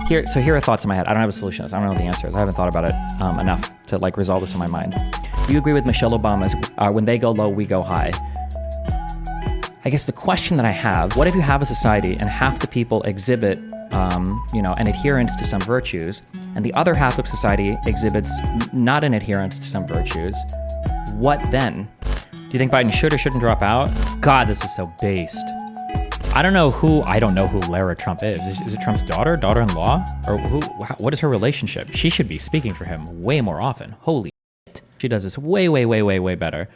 Here are thoughts in my head. I don't have a solution. I don't know what the answer is. I haven't thought about it enough to like resolve this in my mind. Do you agree with Michelle Obama's when they go low, we go high? I guess the question that I have, what if you have a society and half the people exhibit an adherence to some virtues, and the other half of society exhibits not an adherence to some virtues? What then? Do you think Biden should or shouldn't drop out? God, this is so based. I don't know who Lara Trump is. Is it Trump's daughter-in-law? Or what is her relationship? She should be speaking for him way more often. Holy shit. She does this way better.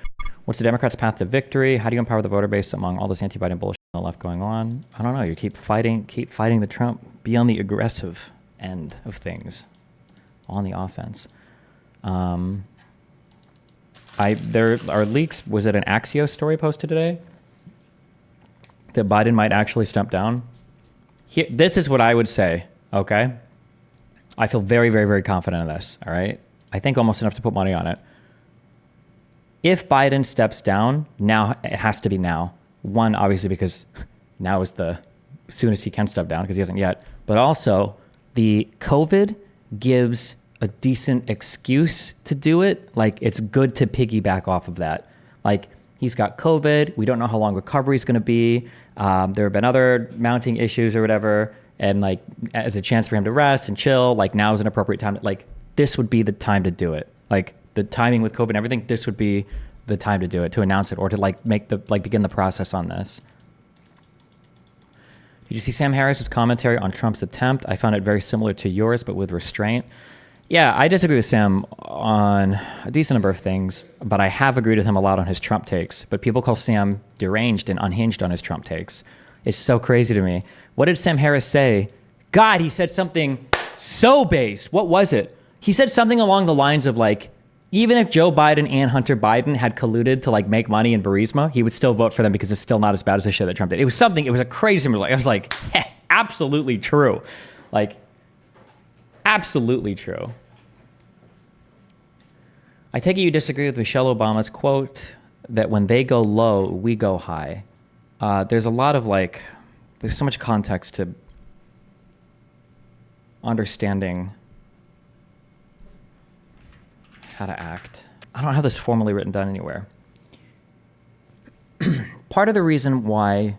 What's the Democrats' path to victory? How do you empower the voter base among all this anti-Biden bullshit on the left going on? I don't know. You keep fighting the Trump. Be on the aggressive end of things, on the offense. There are leaks. Was it an Axios story posted today that Biden might actually step down? This is what I would say, okay? I feel very confident in this, all right? I think almost enough to put money on it. If Biden steps down, now, it has to be now. One, obviously, because now is the soonest he can step down, because he hasn't yet. But also, the COVID gives a decent excuse to do it. Like, it's good to piggyback off of that. Like, he's got COVID. We don't know how long recovery is going to be. There have been other mounting issues or whatever. And like, as a chance for him to rest and chill, like now is an appropriate time. Like, this would be the time to do it. Like, the timing with COVID and everything, this would be the time to do it, to announce it, or to like begin the process on this. Did you see Sam Harris's commentary on Trump's attempt? I found it very similar to yours, but with restraint. Yeah, I disagree with Sam on a decent number of things, but I have agreed with him a lot on his Trump takes. But people call Sam deranged and unhinged on his Trump takes. It's so crazy to me. What did Sam Harris say? God, he said something so based. What was it? He said something along the lines of like, even if Joe Biden and Hunter Biden had colluded to like make money in Burisma, he would still vote for them because it's still not as bad as the shit that Trump did. It was a crazy, I was like, absolutely true. Like, absolutely true. I take it you disagree with Michelle Obama's quote that when they go low, we go high. There's a lot of there's so much context to understanding how to act. I don't have this formally written down anywhere. Part of the reason why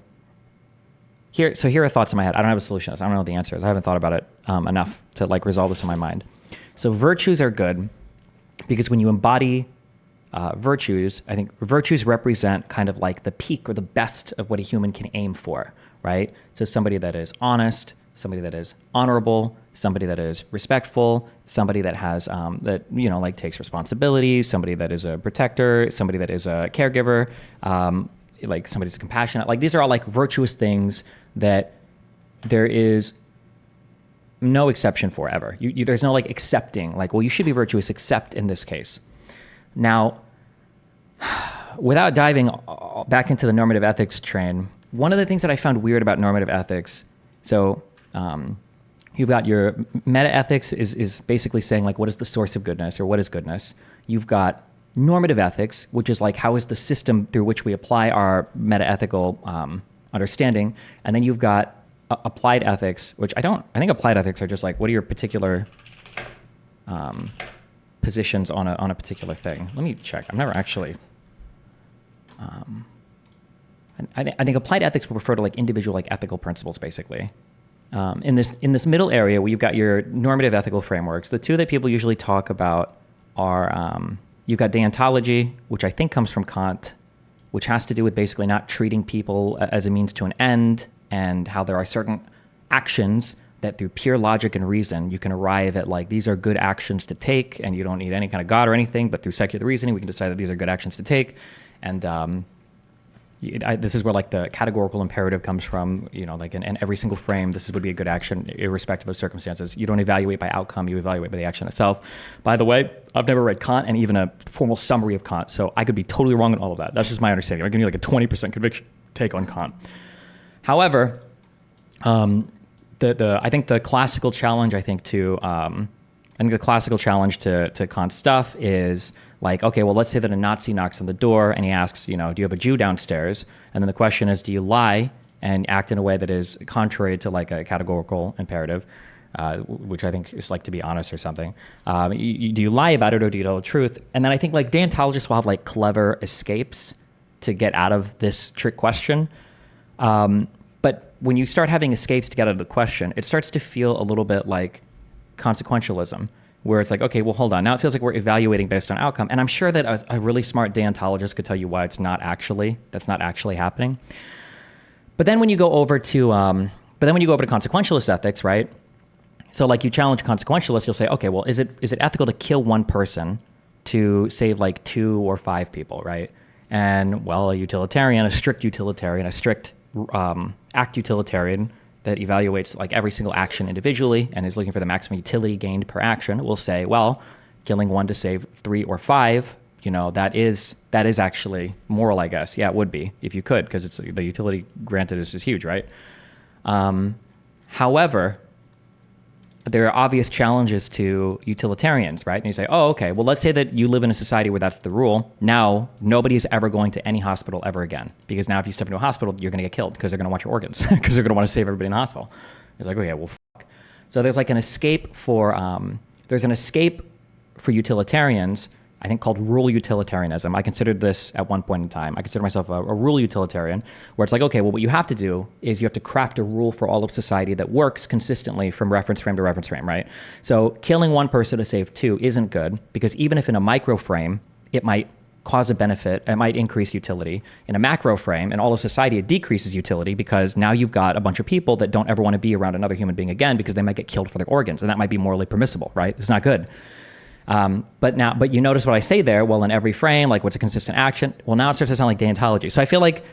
here are thoughts in my head. I don't have a solution. I don't know what the answer is. I haven't thought about it enough to resolve this in my mind. So virtues are good because when you embody virtues, I think virtues represent kind of like the peak or the best of what a human can aim for, right? So somebody that is honest, somebody that is honorable, somebody that is respectful, somebody that has takes responsibility, somebody that is a protector, somebody that is a caregiver, like somebody's compassionate. Like these are all like virtuous things that there is no exception for ever. There's no like accepting like, well, you should be virtuous except in this case. Now, without diving back into the normative ethics train, one of the things that I found weird about normative ethics, so you've got your meta ethics is basically saying like, what is the source of goodness or what is goodness? You've got normative ethics, which is like, how is the system through which we apply our meta ethical understanding? And then you've got applied ethics, which I think applied ethics are just like, what are your particular positions on a particular thing? Let me check. I've never actually. I think applied ethics will refer to like individual like ethical principles, basically. In this middle area where you've got your normative ethical frameworks, the two that people usually talk about are you've got deontology, which I think comes from Kant, which has to do with basically not treating people as a means to an end, and how there are certain actions that through pure logic and reason, you can arrive at like, these are good actions to take, and you don't need any kind of God or anything, but through secular reasoning, we can decide that these are good actions to take. And this is where like the categorical imperative comes from, like in every single frame, this would be a good action, irrespective of circumstances. You don't evaluate by outcome, you evaluate by the action itself. By the way, I've never read Kant and even a formal summary of Kant, so I could be totally wrong in all of that. That's just my understanding. I'm giving you like a 20% conviction take on Kant. However, I think the classical challenge, to Kant's stuff is like, okay, well, let's say that a Nazi knocks on the door and he asks, do you have a Jew downstairs? And then the question is, do you lie and act in a way that is contrary to like a categorical imperative? which I think is like to be honest or something. Do you lie about it or do you tell the truth? And then I think like deontologists will have like clever escapes to get out of this trick question. But when you start having escapes to get out of the question, it starts to feel a little bit like consequentialism, where it's like, okay, well, hold on. Now it feels like we're evaluating based on outcome. And I'm sure that a really smart deontologist could tell you why that's not actually happening. But then when you go over to consequentialist ethics, right? So like you challenge consequentialists, you'll say, okay, well, is it ethical to kill one person to save like 2 or 5 people, right? And well, a strict utilitarian, a strict act utilitarian that evaluates like every single action individually and is looking for the maximum utility gained per action will say, well, killing one to save 3 or 5, that is actually moral, I guess. Yeah, it would be if you could, because it's the utility granted is huge, right? However, there are obvious challenges to utilitarians, right? And you say, oh, okay, well, let's say that you live in a society where that's the rule. Now, nobody is ever going to any hospital ever again. Because now if you step into a hospital, you're going to get killed because they're going to want your organs because they're going to want to save everybody in the hospital. It's like, okay, well, fuck. So there's like an escape for utilitarians, I think called rule utilitarianism. I considered this at one point in time. I consider myself a rule utilitarian, where it's like, okay, well, what you have to do is you have to craft a rule for all of society that works consistently from reference frame to reference frame, right? So killing one person to save 2 isn't good, because even if in a micro frame, it might cause a benefit, it might increase utility. In a macro frame, in all of society, it decreases utility, because now you've got a bunch of people that don't ever want to be around another human being again because they might get killed for their organs, and that might be morally permissible, right? It's not good. But you notice what I say there. Well, in every frame, like what's a consistent action? Well, now it starts to sound like deontology. So I feel like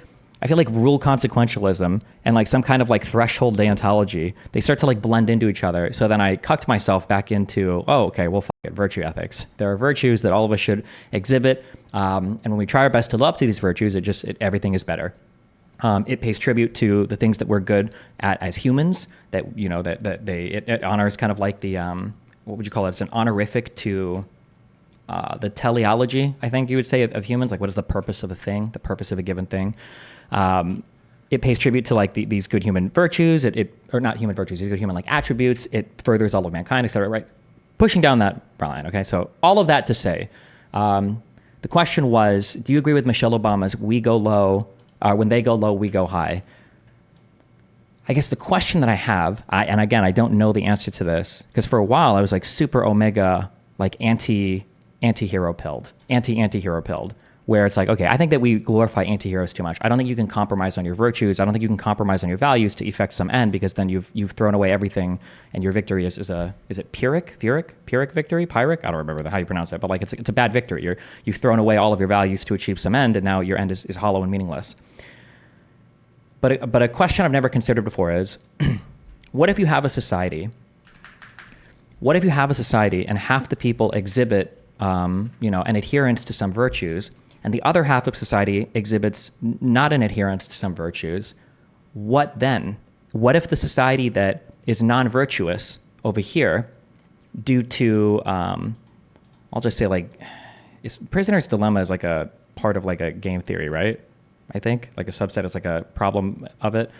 rule consequentialism and like some kind of like threshold deontology, they start to like blend into each other. So then I cucked myself back into, oh, okay, well, fuck it, virtue ethics. There are virtues that all of us should exhibit. And when we try our best to live up to these virtues, everything is better. It pays tribute to the things that we're good at as humans, that, it honors kind of like the, what would you call it? It's an honorific to the teleology, I think you would say, of humans. Like, what is the purpose of a thing, the purpose of a given thing? It pays tribute to like these good human virtues, or not human virtues, these good human like attributes. It furthers all of mankind, et cetera, right? Pushing down that line, okay? So all of that to say, the question was, do you agree with Michelle Obama's "we go low, when they go low, we go high"? I guess the question that I have, and again, I don't know the answer to this, because for a while I was like super omega, like anti-hero pilled, where it's like, okay, I think that we glorify anti-heroes too much. I don't think you can compromise on your virtues. I don't think you can compromise on your values to effect some end, because then you've thrown away everything, and your victory is it Pyrrhic victory? Pyrrhic? I don't remember how you pronounce it, but like it's a bad victory. You've thrown away all of your values to achieve some end, and now your end is hollow and meaningless. But a question I've never considered before is, what if you have a society and half the people exhibit, an adherence to some virtues, and the other half of society exhibits not an adherence to some virtues? What then? What if the society that is non-virtuous over here, due to, I'll just say like, prisoner's dilemma is like a part of like a game theory, right? I think, like a subset is like a problem of it.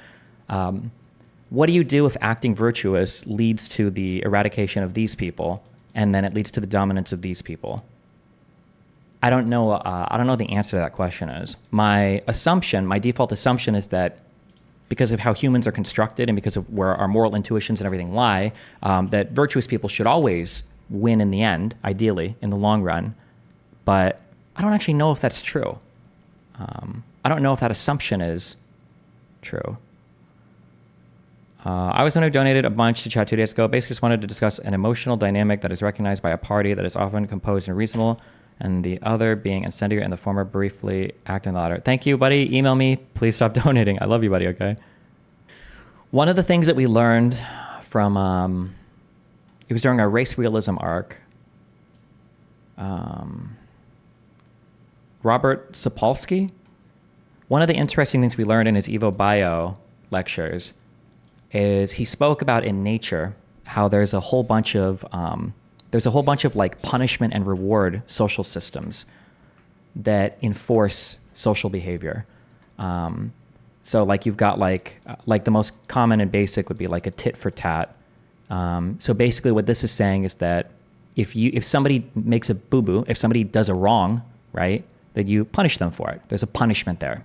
What do you do if acting virtuous leads to the eradication of these people, and then it leads to the dominance of these people? I don't know. I don't know the answer to that question is. My default assumption is that because of how humans are constructed and because of where our moral intuitions and everything lie, that virtuous people should always win in the end, ideally, in the long run. But I don't actually know if that's true. I don't know if that assumption is true. I was the one who donated a bunch to chat 2 days ago. Basically just wanted to discuss an emotional dynamic that is recognized by a party that is often composed and reasonable, and the other being incendiary and the former briefly acting the latter. Thank you, buddy. Email me. Please stop donating. I love you, buddy, okay? One of the things that we learned from, it was during our race realism arc, Robert Sapolsky. One of the interesting things we learned in his Evo Bio lectures is he spoke about in nature how there's a whole bunch of like punishment and reward social systems that enforce social behavior. So like you've got like the most common and basic would be like a tit for tat So basically what this is saying is that if somebody makes a boo-boo, if somebody does a wrong, right, that you punish them for it. There's a punishment there.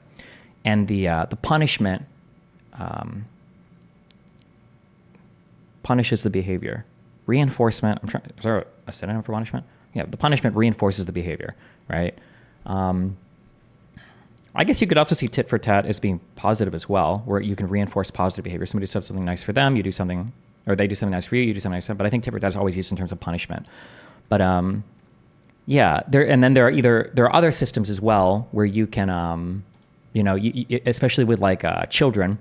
And the punishment punishes the behavior. Reinforcement, is there a synonym for punishment? Yeah, the punishment reinforces the behavior, right? I guess you could also see tit for tat as being positive as well, where you can reinforce positive behavior. Somebody does something nice for them, you do something, or they do something nice for you, you do something nice for them. But I think tit for tat is always used in terms of punishment. But yeah, there are other systems as well where you can, especially with like children,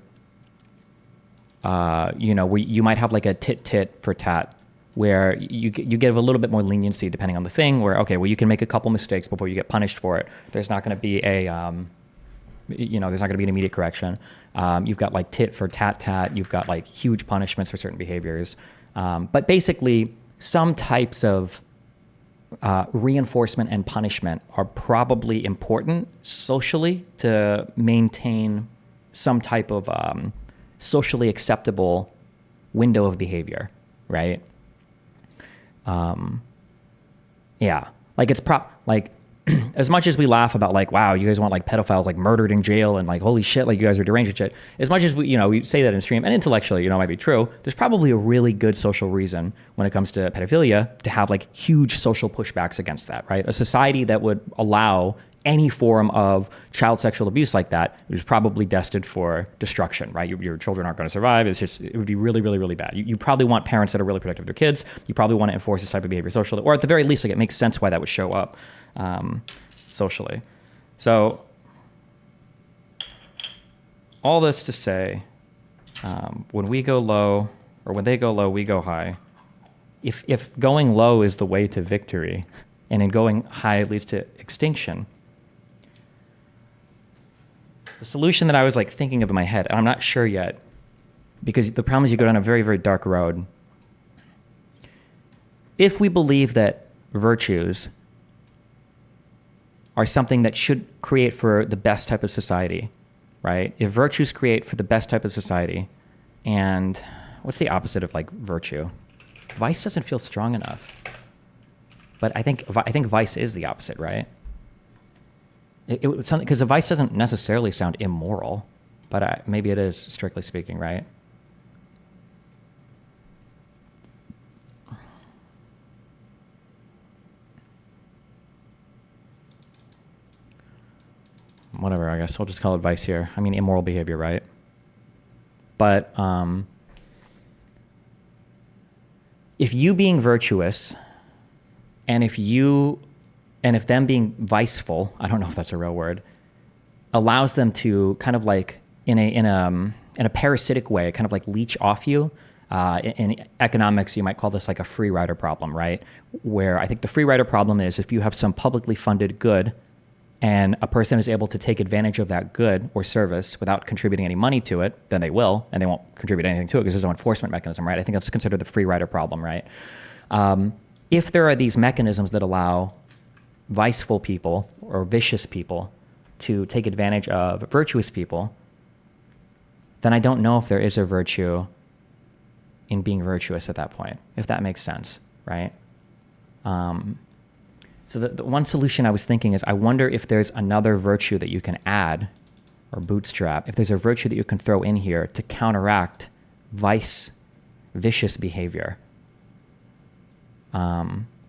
where you might have like a tit for tat, where you give a little bit more leniency depending on the thing. Where you can make a couple mistakes before you get punished for it. There's not going to be there's not going to be an immediate correction. You've got like tit for tat. You've got like huge punishments for certain behaviors. But basically, some types of reinforcement and punishment are probably important socially to maintain some type of socially acceptable window of behavior, right? Yeah, like it's as much as we laugh about like, wow, you guys want like pedophiles like murdered in jail and like, holy shit, like you guys are deranged and shit. As much as we say that in stream and intellectually, it might be true. There's probably a really good social reason when it comes to pedophilia to have like huge social pushbacks against that, right? A society that would allow any form of child sexual abuse like that is probably destined for destruction, right? Your children aren't going to survive. It would be really, really, really bad. You probably want parents that are really protective of their kids. You probably want to enforce this type of behavior socially, or at the very least, like it makes sense why that would show up socially. So all this to say, when we go low, or when they go low, we go high. If going low is the way to victory, and in going high leads to extinction, the solution that I was like thinking of in my head, and I'm not sure yet, because the problem is you go down a very, very dark road. If we believe that virtues are something that should create for the best type of society, right? If virtues create for the best type of society, and what's the opposite of like virtue? Vice doesn't feel strong enough. But I think vice is the opposite, right? Because a vice doesn't necessarily sound immoral, but maybe it is, strictly speaking, right? Whatever, I guess we'll just call it vice here. I mean, immoral behavior, right? But if you being virtuous, and if them being viceful, I don't know if that's a real word, allows them to kind of like in a parasitic way, kind of like leech off you. In economics, you might call this like a free rider problem, right? Where I think the free rider problem is if you have some publicly funded good and a person is able to take advantage of that good or service without contributing any money to it, then they will, and they won't contribute anything to it because there's no enforcement mechanism, right? I think that's considered the free rider problem, right? If there are these mechanisms that allow viceful people or vicious people to take advantage of virtuous people, then I don't know if there is a virtue in being virtuous at that point, if that makes sense, right? So the one solution I was thinking is I wonder if there's another virtue that you can add or bootstrap, if there's a virtue that you can throw in here to counteract vicious behavior.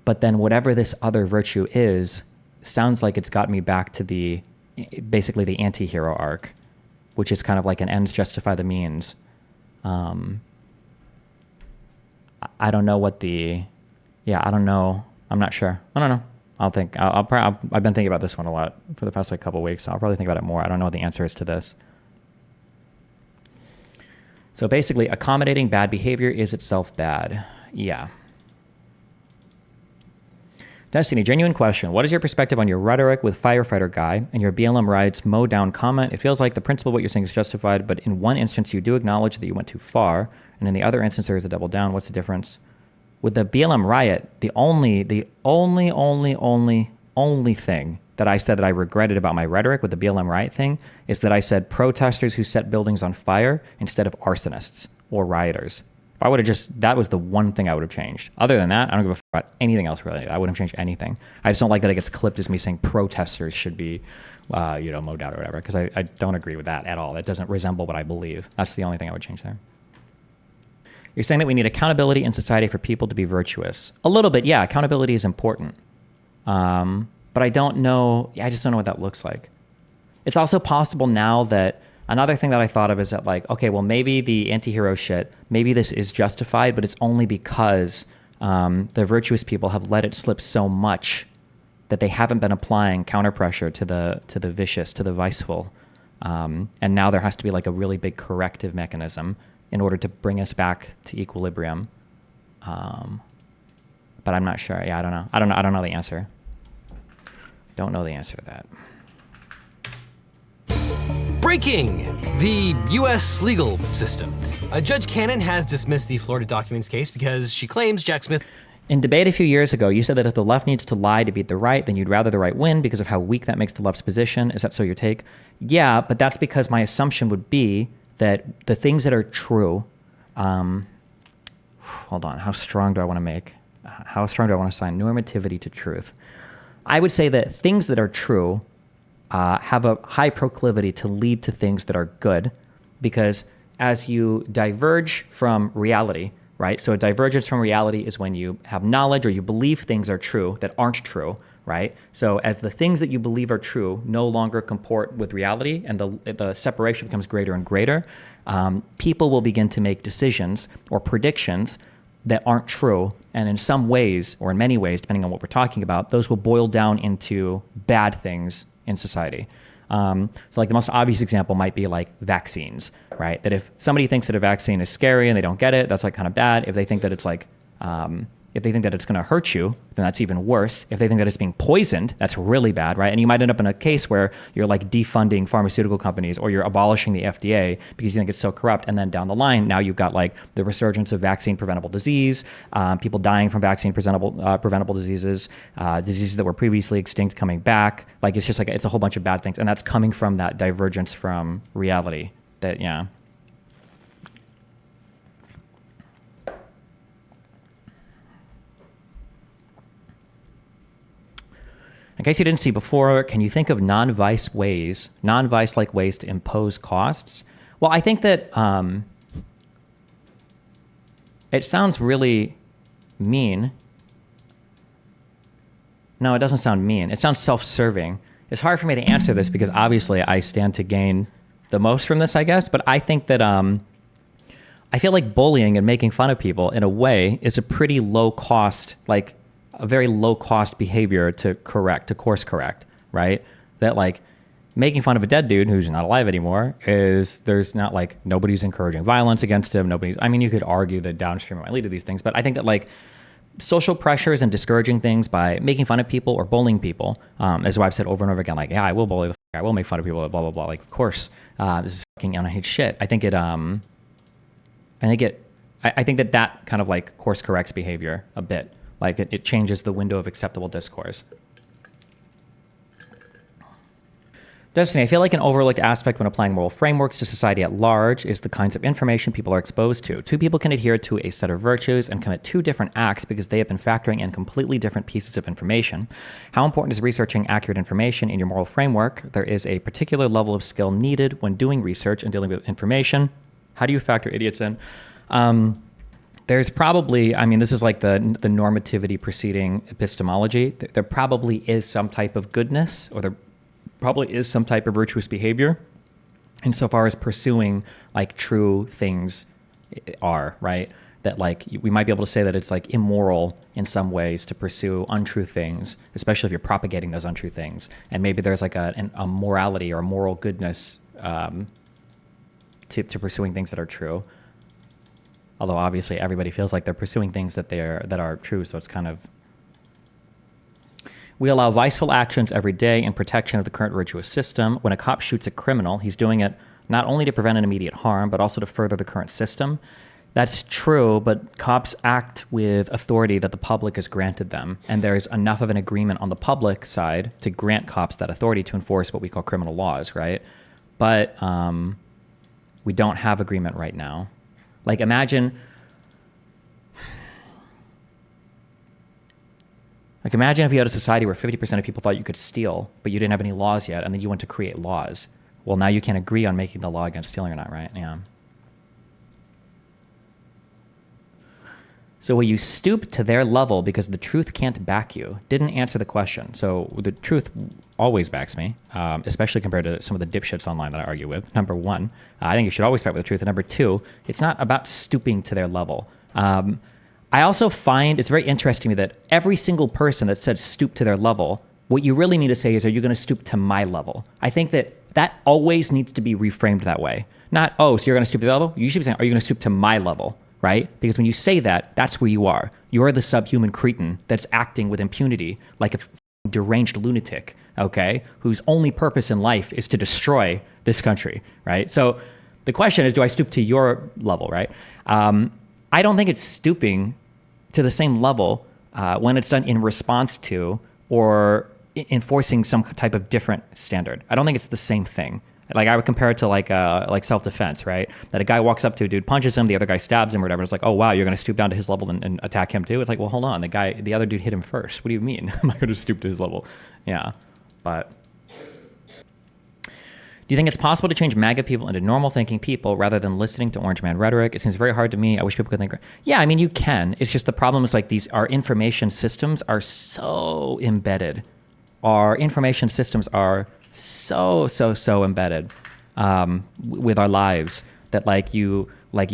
But then whatever this other virtue is, sounds like it's got me back to basically the anti-hero arc, which is kind of like an ends justify the means. I don't know I don't know. I'm not sure. I don't know. I've been thinking about this one a lot for the past like couple of weeks. So I'll probably think about it more. I don't know what the answer is to this. So basically, accommodating bad behavior is itself bad. Yeah. Destiny, genuine question. What is your perspective on your rhetoric with firefighter guy and your BLM riots mow down comment? It feels like the principle of what you're saying is justified, but in one instance you do acknowledge that you went too far, and in the other instance there is a double down. What's the difference? With the BLM riot, the only thing that I said that I regretted about my rhetoric with the BLM riot thing is that I said protesters who set buildings on fire instead of arsonists or rioters. If I would have just, that was the one thing I would have changed. Other than that, I don't give a fuck about anything else really. I wouldn't have changed anything. I just don't like that it gets clipped as me saying protesters should be, mowed out or whatever, because I don't agree with that at all. It doesn't resemble what I believe. That's the only thing I would change there. You're saying that we need accountability in society for people to be virtuous. A little bit, yeah, accountability is important. But I don't know, I just don't know what that looks like. It's also possible now that another thing that I thought of is that like, okay, well, maybe the anti-hero shit, maybe this is justified, but it's only because the virtuous people have let it slip so much that they haven't been applying counterpressure to the vicious, to the viceful. And now there has to be like a really big corrective mechanism in order to bring us back to equilibrium. But I'm not sure. Yeah, I don't know. I don't know the answer. Don't know the answer to that. Breaking the U.S. legal system. Judge Cannon has dismissed the Florida documents case because she claims Jack Smith. In debate a few years ago, you said that if the left needs to lie to beat the right, then you'd rather the right win because of how weak that makes the left's position. Is that so your take? Yeah, but that's because my assumption would be that the things that are true, hold on, how strong do I want to make? How strong do I want to assign normativity to truth? I would say that things that are true have a high proclivity to lead to things that are good, because as you diverge from reality, right? So a divergence from reality is when you have knowledge or you believe things are true that aren't true, right? So as the things that you believe are true no longer comport with reality and the separation becomes greater and greater, people will begin to make decisions or predictions that aren't true. And in some ways, or in many ways, depending on what we're talking about, those will boil down into bad things in society. So like the most obvious example might be like vaccines, right? That if somebody thinks that a vaccine is scary and they don't get it, that's like kind of bad. If they think that it's like, if they think that it's going to hurt you, then that's even worse. If they think that it's being poisoned, that's really bad, right? And you might end up in a case where you're like defunding pharmaceutical companies or you're abolishing the FDA because you think it's so corrupt. And then down the line, now you've got like the resurgence of vaccine preventable disease, people dying from vaccine preventable diseases, diseases that were previously extinct coming back. Like it's just like, it's a whole bunch of bad things. And that's coming from that divergence from reality that, yeah. In case you didn't see before, can you think of non-vice-like ways to impose costs? Well, I think that it sounds really mean. No, it doesn't sound mean. It sounds self-serving. It's hard for me to answer this because obviously I stand to gain the most from this, I guess. But I think that I feel like bullying and making fun of people in a way is a pretty low cost, like a very low cost behavior to course correct, right? That like making fun of a dead dude who's not alive anymore there's not like nobody's encouraging violence against him. I mean, you could argue that downstream might lead to these things, but I think that like social pressures and discouraging things by making fun of people or bullying people, is what I've said over and over again, like, yeah, I will bully I will make fun of people, blah, blah, blah. Like, of course, this is fucking unhinged shit. I think that kind of like course corrects behavior a bit. Like it changes the window of acceptable discourse. Destiny, I feel like an overlooked aspect when applying moral frameworks to society at large is the kinds of information people are exposed to. Two people can adhere to a set of virtues and commit two different acts because they have been factoring in completely different pieces of information. How important is researching accurate information in your moral framework? There is a particular level of skill needed when doing research and dealing with information. How do you factor idiots in? There's probably, I mean, this is like the normativity preceding epistemology. There probably is some type of goodness, or there probably is some type of virtuous behavior insofar as pursuing like true things are, right? That like we might be able to say that it's like immoral in some ways to pursue untrue things, especially if you're propagating those untrue things. And maybe there's like a morality or a moral goodness to pursuing things that are true. Although obviously everybody feels like they're pursuing things that are true, so it's kind of... We allow viceful actions every day in protection of the current virtuous system. When a cop shoots a criminal, he's doing it not only to prevent an immediate harm, but also to further the current system. That's true, but cops act with authority that the public has granted them, and there's enough of an agreement on the public side to grant cops that authority to enforce what we call criminal laws, right? But we don't have agreement right now. Like imagine Like imagine if you had a society where 50% of people thought you could steal, but you didn't have any laws yet, and then you went to create laws. Well, now you can't agree on making the law against stealing or not, right? Yeah. So will you stoop to their level because the truth can't back you? Didn't answer the question. So the truth always backs me, especially compared to some of the dipshits online that I argue with. Number one, I think you should always fight with the truth. And number two, it's not about stooping to their level. I also find it's very interesting to me that every single person that said stoop to their level, what you really need to say is, are you going to stoop to my level? I think that always needs to be reframed that way. Not, oh, so you're going to stoop to the level? You should be saying, are you going to stoop to my level? Right? Because when you say that, that's where you are. You're the subhuman cretin that's acting with impunity like a deranged lunatic, okay, whose only purpose in life is to destroy this country, right? So the question is, do I stoop to your level, right? I don't think it's stooping to the same level when it's done in response to or enforcing some type of different standard. I don't think it's the same thing. Like I would compare it to like self-defense, right? That a guy walks up to a dude, punches him, the other guy stabs him or whatever. It's like, oh wow, you're going to stoop down to his level and attack him too. It's like, well, hold on, the other dude hit him first. What do you mean? Am I going to stoop to his level? Yeah, but do you think it's possible to change MAGA people into normal thinking people rather than listening to Orange Man rhetoric? It seems very hard to me. I wish people could think. Yeah, I mean, you can. It's just the problem is like our information systems are so embedded. Our information systems are so embedded with our lives that like you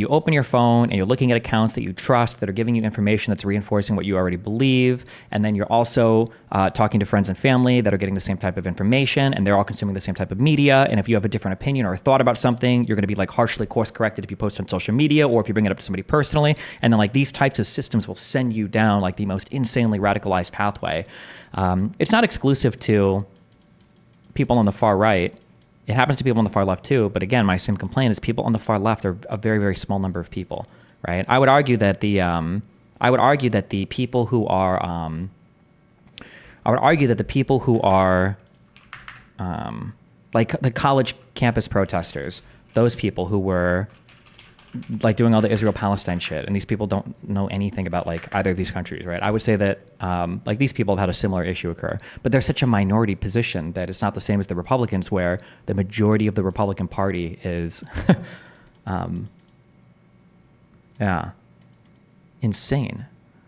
open your phone and you're looking at accounts that you trust that are giving you information that's reinforcing what you already believe, and then you're also talking to friends and family that are getting the same type of information, and they're all consuming the same type of media. And if you have a different opinion or a thought about something, you're going to be like harshly course corrected if you post on social media or if you bring it up to somebody personally. And then like these types of systems will send you down like the most insanely radicalized pathway. It's not exclusive to people on the far right. It happens to people on the far left too, but again, my same complaint is people on the far left are a very, very small number of people, right? I would argue that the people who are like the college campus protesters, those people who were like doing all the Israel-Palestine shit, and these people don't know anything about like either of these countries, right? I would say that like these people have had a similar issue occur, but they're such a minority position that it's not the same as the Republicans, where the majority of the Republican Party is, insane.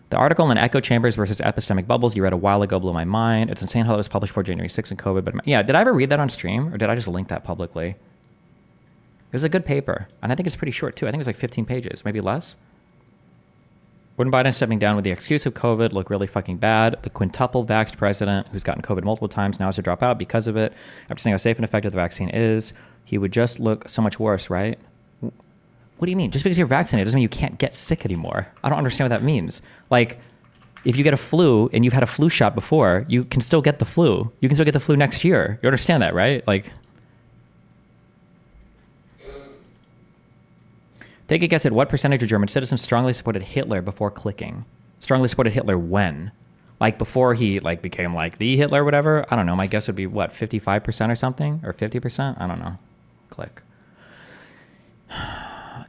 The article on echo chambers versus epistemic bubbles you read a while ago blew my mind. It's insane how that was published before January 6th and COVID, but yeah, did I ever read that on stream, or did I just link that publicly? It was a good paper, and I think it's pretty short too. I think it was like 15 pages, maybe less. Wouldn't Biden stepping down with the excuse of COVID look really fucking bad? The quintuple vaxxed president who's gotten COVID multiple times now has to drop out because of it. After seeing how safe and effective the vaccine is, he would just look so much worse, right? What do you mean? Just because you're vaccinated doesn't mean you can't get sick anymore. I don't understand what that means. Like, if you get a flu and you've had a flu shot before, you can still get the flu. You can still get the flu next year. You understand that, right? Like, take a guess at what percentage of German citizens strongly supported Hitler before clicking. Strongly supported Hitler when? Like before he like became like the Hitler or whatever? I don't know. My guess would be what, 55% or something? Or 50%? I don't know. Click.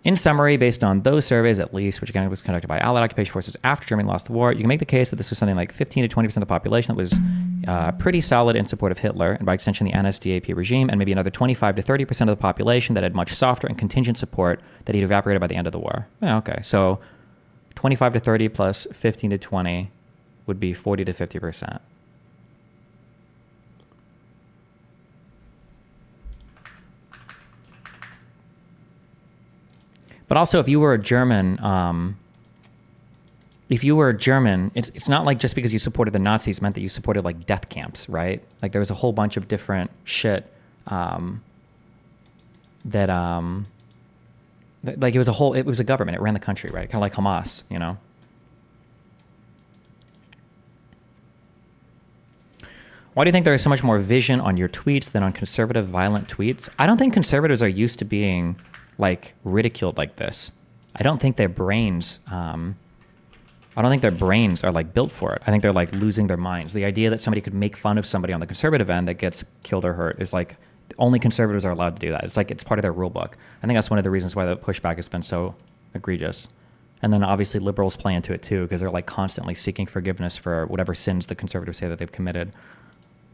In summary, based on those surveys at least, which again was conducted by Allied occupation forces after Germany lost the war, you can make the case that this was something like 15 to 20% of the population that was pretty solid in support of Hitler, and by extension the NSDAP regime, and maybe another 25 to 30% of the population that had much softer and contingent support that he'd evaporated by the end of the war. Yeah, okay, so 25 to 30 plus 15 to 20 would be 40 to 50%. But also, if you were a German, it's not like just because you supported the Nazis meant that you supported like death camps, right? Like there was a whole bunch of different shit like it was a government. It ran the country, right? Kind of like Hamas, you know? Why do you think there is so much more vision on your tweets than on conservative violent tweets? I don't think conservatives are used to being like ridiculed like this. I don't think their brains are like built for it. I think they're like losing their minds. The idea that somebody could make fun of somebody on the conservative end that gets killed or hurt is like only conservatives are allowed to do that. It's like it's part of their rule book. I think that's one of the reasons why the pushback has been so egregious. And then obviously liberals play into it too, because they're like constantly seeking forgiveness for whatever sins the conservatives say that they've committed.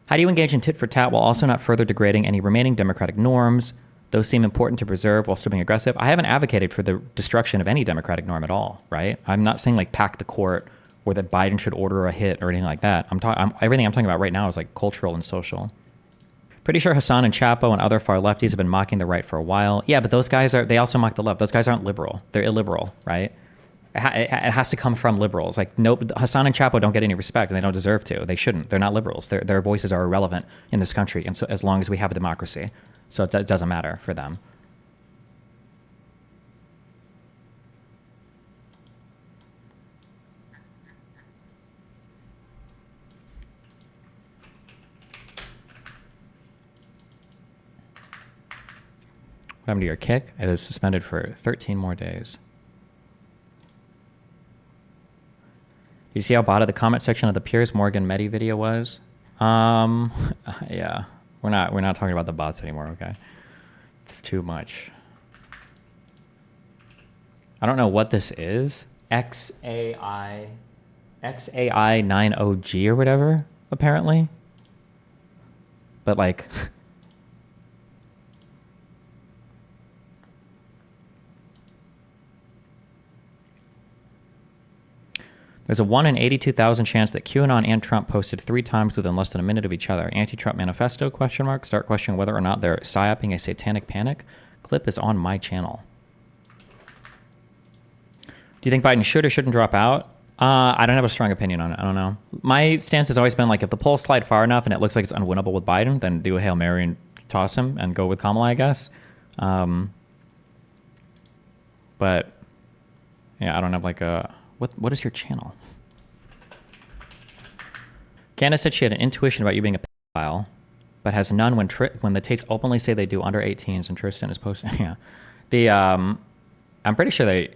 How do you engage in tit for tat while also not further degrading any remaining democratic norms? Those seem important to preserve while still being aggressive. I haven't advocated for the destruction of any democratic norm at all, right? I'm not saying like pack the court or that Biden should order a hit or anything like that. Everything I'm talking about right now is like cultural and social. Pretty sure Hassan and Chapo and other far lefties have been mocking the right for a while. Yeah, but those guys they also mock the left. Those guys aren't liberal. They're illiberal, right? It has to come from liberals. Like, no, Hassan and Chapo don't get any respect, and they don't deserve to. They shouldn't. They're not liberals. Their voices are irrelevant in this country, and so as long as we have a democracy, so it doesn't matter for them. What happened to your kick? It is suspended for 13 more days. You see how bottom the comment section of the Piers Morgan Medi video was? Yeah, we're not talking about the bots anymore. Okay, it's too much. I don't know what this is. XAI 90G or whatever. Apparently, but like. There's a 1 in 82,000 chance that QAnon and Trump posted 3 times within less than a minute of each other. Anti-Trump manifesto, ? Start questioning whether or not they're psyoping a satanic panic. Clip is on my channel. Do you think Biden should or shouldn't drop out? I don't have a strong opinion on it. I don't know. My stance has always been like, if the polls slide far enough and it looks like it's unwinnable with Biden, then do a Hail Mary and toss him and go with Kamala, I guess. But yeah, I don't have like a... What is your channel? Candace said she had an intuition about you being a pedophile, but has none when the Tates openly say they do under 18s, and Tristan is posting. Yeah, I'm pretty sure they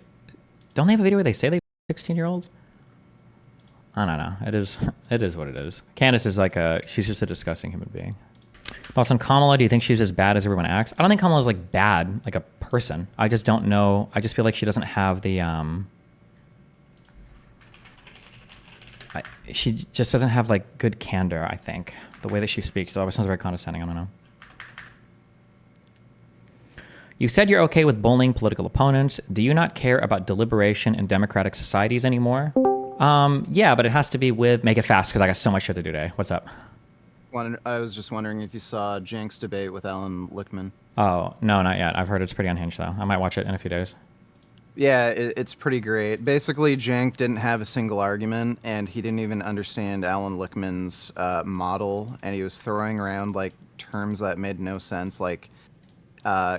have a video where they say they 16-year-olds. I don't know. It is what it is. Candace is like she's just a disgusting human being. Thoughts on Kamala? Do you think she's as bad as everyone acts? I don't think Kamala's like bad, like a person. I just don't know. I just feel like she doesn't have the she just doesn't have like good candor, I think. The way that she speaks, it always sounds very condescending. I don't know. You said you're okay with bullying political opponents. Do you not care about deliberation in democratic societies anymore? Yeah, but it has to be with... Make it fast, because I got so much shit to do today. What's up? I was just wondering if you saw Jank's debate with Alan Lichtman. Oh, no, not yet. I've heard it's pretty unhinged, though. I might watch it in a few days. Yeah, it's pretty great. Basically, Jank didn't have a single argument, and he didn't even understand Alan Lichtman's model, and he was throwing around like terms that made no sense, like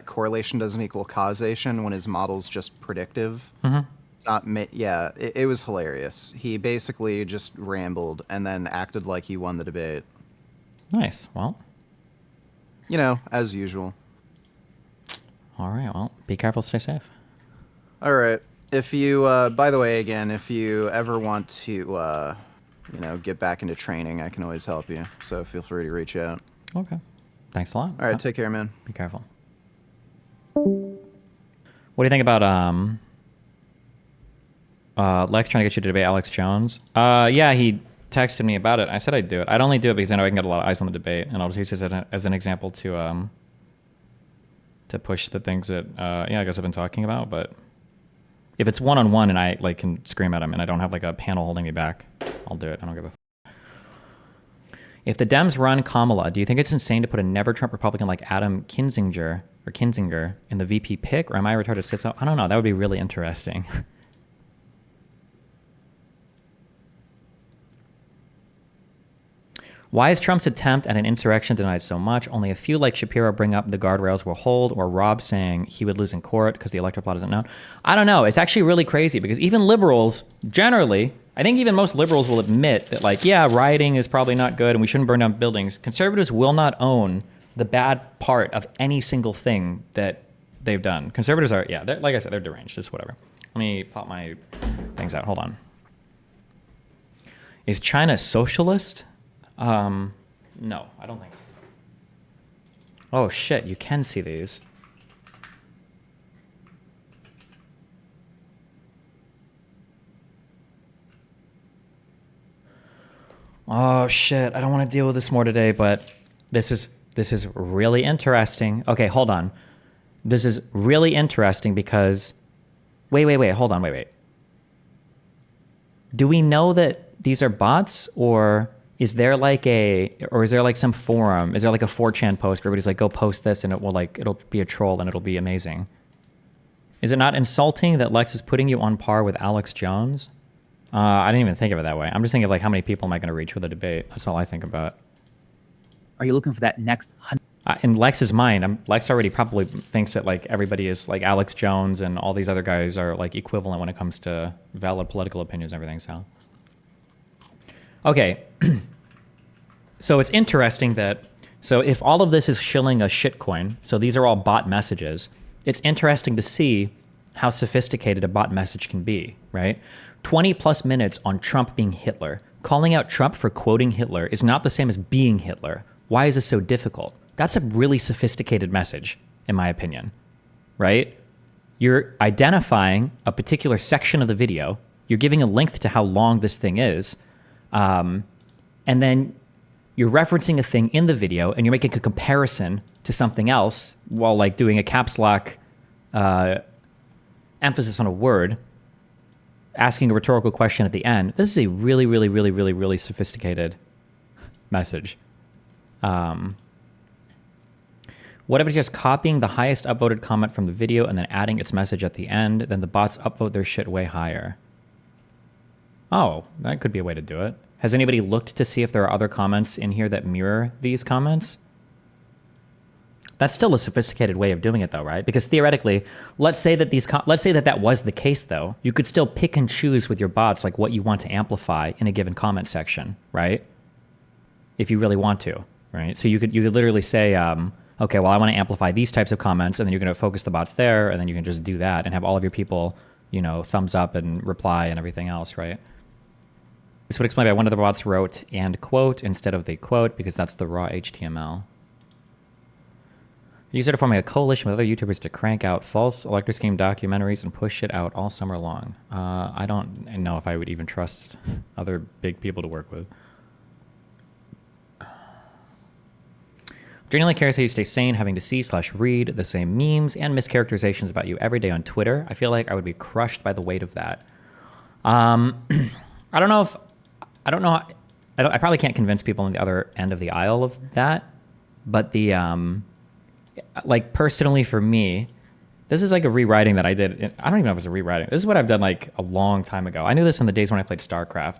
correlation doesn't equal causation when his model's just predictive. Mm-hmm. It's not. Yeah, it was hilarious. He basically just rambled and then acted like he won the debate. Nice. Well, you know, as usual. All right. Well, be careful. Stay safe. All right. If you, by the way, again, if you ever want to, you know, get back into training, I can always help you. So feel free to reach out. Okay. Thanks a lot. All right. Take care, man. Be careful. What do you think about Lex trying to get you to debate Alex Jones? Yeah, he texted me about it. I said I'd do it. I'd only do it because I know I can get a lot of eyes on the debate, and I'll just use it as an example to push the things that yeah, I guess I've been talking about, but. If it's one-on-one and I like can scream at him and I don't have like a panel holding me back, I'll do it. I don't give a f. If the Dems run Kamala, do you think it's insane to put a never-Trump Republican like Adam Kinzinger in the VP pick, or am I retarded schizo? I don't know. That would be really interesting. Why is Trump's attempt at an insurrection denied so much? Only a few like Shapiro bring up the guardrails will hold, or Rob saying he would lose in court because the electoral plot isn't known. I don't know. It's actually really crazy because even liberals, generally, I think even most liberals will admit that, like, yeah, rioting is probably not good and we shouldn't burn down buildings. Conservatives will not own the bad part of any single thing that they've done. Conservatives are, yeah, like I said, they're deranged. It's whatever. Let me pop my things out. Hold on. Is China socialist? No, I don't think so. Oh shit, you can see these. Oh shit, I don't want to deal with this more today, but this is really interesting. Okay, hold on. This is really interesting because wait, hold on, wait. Do we know that these are bots, or is there like some forum? Is there like a 4chan post where everybody's like, go post this and it'll be a troll and it'll be amazing? Is it not insulting that Lex is putting you on par with Alex Jones? I didn't even think of it that way. I'm just thinking of like how many people am I going to reach with a debate? That's all I think about. Are you looking for that next In Lex's mind, Lex already probably thinks that like everybody is like Alex Jones and all these other guys are like equivalent when it comes to valid political opinions and everything. So, okay. So it's interesting that, so if all of this is shilling a shitcoin, so these are all bot messages, it's interesting to see how sophisticated a bot message can be, right? 20 plus minutes on Trump being Hitler. Calling out Trump for quoting Hitler is not the same as being Hitler. Why is this so difficult? That's a really sophisticated message, in my opinion, right? You're identifying a particular section of the video. You're giving a length to how long this thing is. And then you're referencing a thing in the video and you're making a comparison to something else while like doing a caps lock emphasis on a word, asking a rhetorical question at the end. This is a really, really, really, really, really sophisticated message. What if it's just copying the highest upvoted comment from the video and then adding its message at the end? Then the bots upvote their shit way higher. Oh, that could be a way to do it. Has anybody looked to see if there are other comments in here that mirror these comments? That's still a sophisticated way of doing it, though, right? Because theoretically, let's say that that was the case, though. You could still pick and choose with your bots like what you want to amplify in a given comment section, right? If you really want to, right? So you could literally say, okay, well, I want to amplify these types of comments, and then you're going to focus the bots there, and then you can just do that and have all of your people, thumbs up and reply and everything else, right? This would explain why one of the bots wrote and quote instead of the quote, because that's the raw HTML. Use it forming a coalition with other YouTubers to crank out false elector scheme documentaries and push it out all summer long. I don't know if I would even trust other big people to work with. Genuinely curious how you stay sane having to see/read the same memes and mischaracterizations about you every day on Twitter. I feel like I would be crushed by the weight of that. I probably can't convince people on the other end of the aisle of that, but like personally for me, this is like a rewriting that I did. I don't even know if it's a rewriting. This is what I've done like a long time ago. I knew this in the days when I played StarCraft.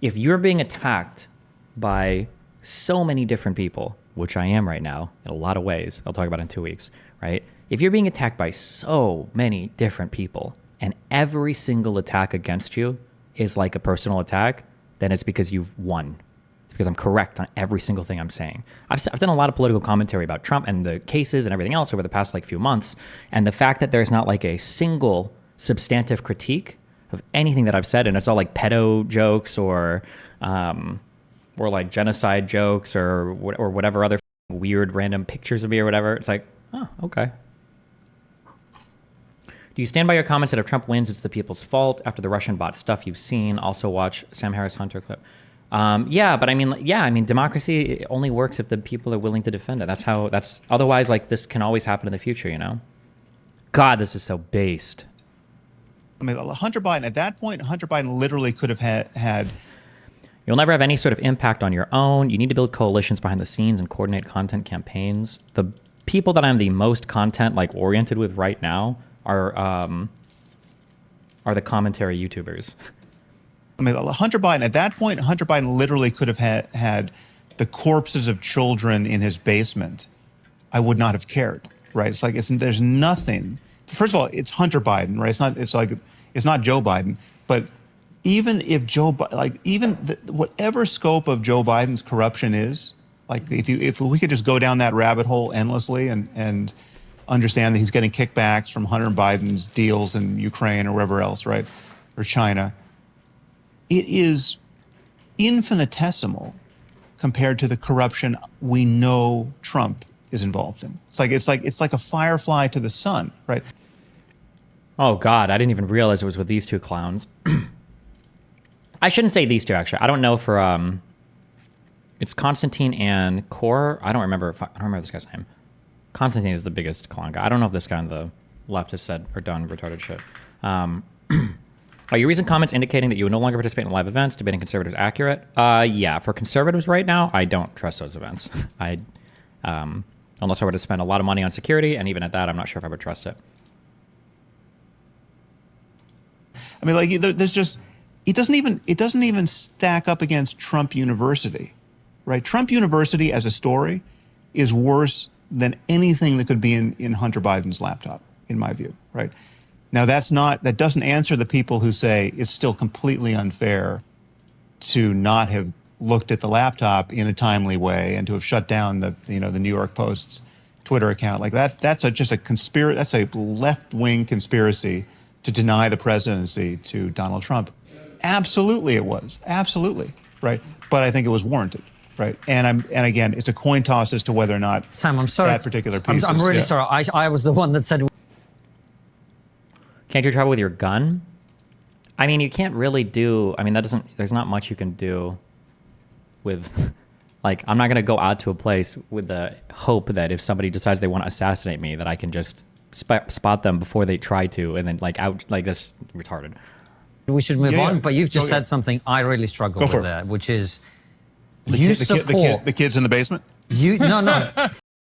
If you're being attacked by so many different people, which I am right now in a lot of ways, I'll talk about in 2 weeks, right? If you're being attacked by so many different people and every single attack against you is like a personal attack, then it's because you've won. It's because I'm correct on every single thing I'm saying. I've done a lot of political commentary about Trump and the cases and everything else over the past like few months. And the fact that there's not like a single substantive critique of anything that I've said, and it's all like pedo jokes or like genocide jokes or whatever other weird random pictures of me or whatever. It's like, oh, okay. Do you stand by your comments that if Trump wins, it's the people's fault after the Russian bot stuff you've seen? Also watch Sam Harris Hunter clip. Yeah, but I mean, democracy only works if the people are willing to defend it. Otherwise, like, this can always happen in the future, God, this is so based. I mean, Hunter Biden, at that point, Hunter Biden literally could have had. You'll never have any sort of impact on your own. You need to build coalitions behind the scenes and coordinate content campaigns. The people that I'm the most content like oriented with right now are the commentary YouTubers. I mean, Hunter Biden, at that point, Hunter Biden literally could have had the corpses of children in his basement. I would not have cared, right? It's like, there's nothing. First of all, it's Hunter Biden, right? It's not Joe Biden. But even if whatever scope of Joe Biden's corruption is, like if we could just go down that rabbit hole endlessly and understand that he's getting kickbacks from Hunter Biden's deals in Ukraine or wherever else, right? Or China. It is infinitesimal compared to the corruption we know Trump is involved in. It's like a firefly to the sun, right? Oh God, I didn't even realize it was with these two clowns. I shouldn't say these two, actually. I don't know for It's Constantine and Core. I don't remember this guy's name. Constantine is the biggest clown guy. I don't know if this guy on the left has said or done retarded shit. Are your recent comments indicating that you would no longer participate in live events debating conservatives accurate? Yeah, for conservatives right now, I don't trust those events. Unless I were to spend a lot of money on security, and even at that, I'm not sure if I would trust it. I mean, like, there's just, it doesn't even stack up against Trump University, right? Trump University as a story is worse than anything that could be in Hunter Biden's laptop, in my view, right? Now, that doesn't answer the people who say it's still completely unfair to not have looked at the laptop in a timely way and to have shut down the New York Post's Twitter account. Like that's just a conspiracy. That's a left-wing conspiracy to deny the presidency to Donald Trump. Absolutely, it was. Absolutely, right? But I think it was warranted, right? And again, it's a coin toss as to whether or not Sam, I'm sorry. That particular piece. I'm really sorry. I was the one that said. Can't you travel with your gun? I mean, you can't really do. I mean, there's not much you can do with. Like, I'm not going to go out to a place with the hope that if somebody decides they want to assassinate me, that I can just spot them before they try to, and then that's retarded. We should move on, yeah. but you've just said something I really struggle with there, which is the kids in the basement. No,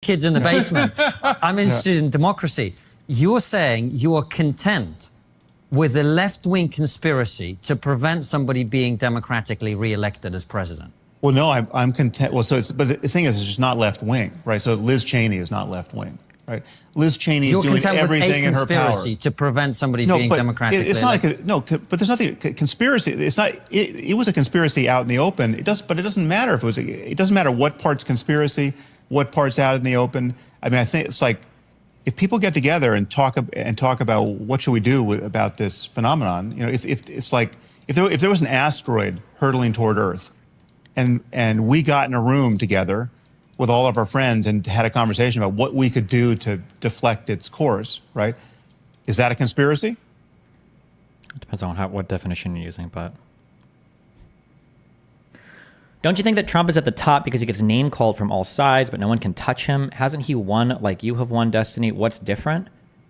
kids in the basement. I'm interested in democracy. You're saying you are content with a left-wing conspiracy to prevent somebody being democratically re-elected as president. Well, no, I'm content. Well, but the thing is, it's just not left-wing, right? So Liz Cheney is not left-wing, right? Liz Cheney is doing everything in her power. You're content with a conspiracy to prevent somebody being democratically elected. But there's nothing conspiracy. It's not. It was a conspiracy out in the open. But it doesn't matter if it was. It doesn't matter what part's conspiracy, what part's out in the open. I mean, I think it's like if people get together and talk about what should we do about this phenomenon. If it's like if there was an asteroid hurtling toward Earth, and we got in a room together with all of our friends and had a conversation about what we could do to deflect its course, right? Is that a conspiracy? It depends on what definition you're using, but... Don't you think that Trump is at the top because he gets name called from all sides, but no one can touch him? Hasn't he won like you have won, Destiny? What's different?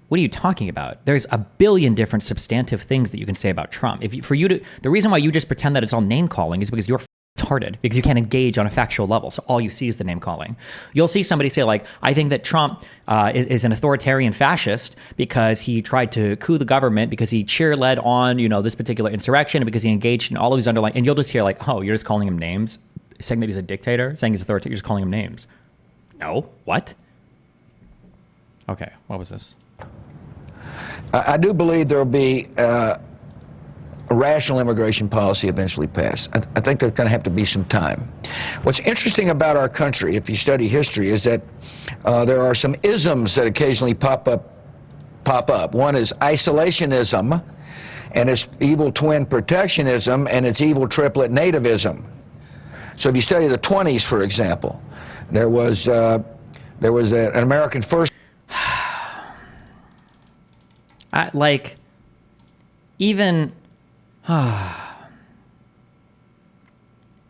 What are you talking about? There's a billion different substantive things that you can say about Trump. The reason why you just pretend that it's all name calling is because you're retarded, because you can't engage on a factual level. So all you see is the name calling. You'll see somebody say like, I think that Trump is an authoritarian fascist because he tried to coup the government, because he cheer-led on, this particular insurrection, because he engaged in all of these underlying, and you'll just hear like, oh, you're just calling him names, saying that he's a dictator, saying he's authoritarian, you're just calling him names. No, what? Okay, what was this? I do believe there will be a rational immigration policy eventually passed. I think there's going to have to be some time. What's interesting about our country, if you study history, is that there are some isms that occasionally pop up. One is isolationism, and its evil twin protectionism, and its evil triplet nativism. So if you study the 20s, for example, there was an American first.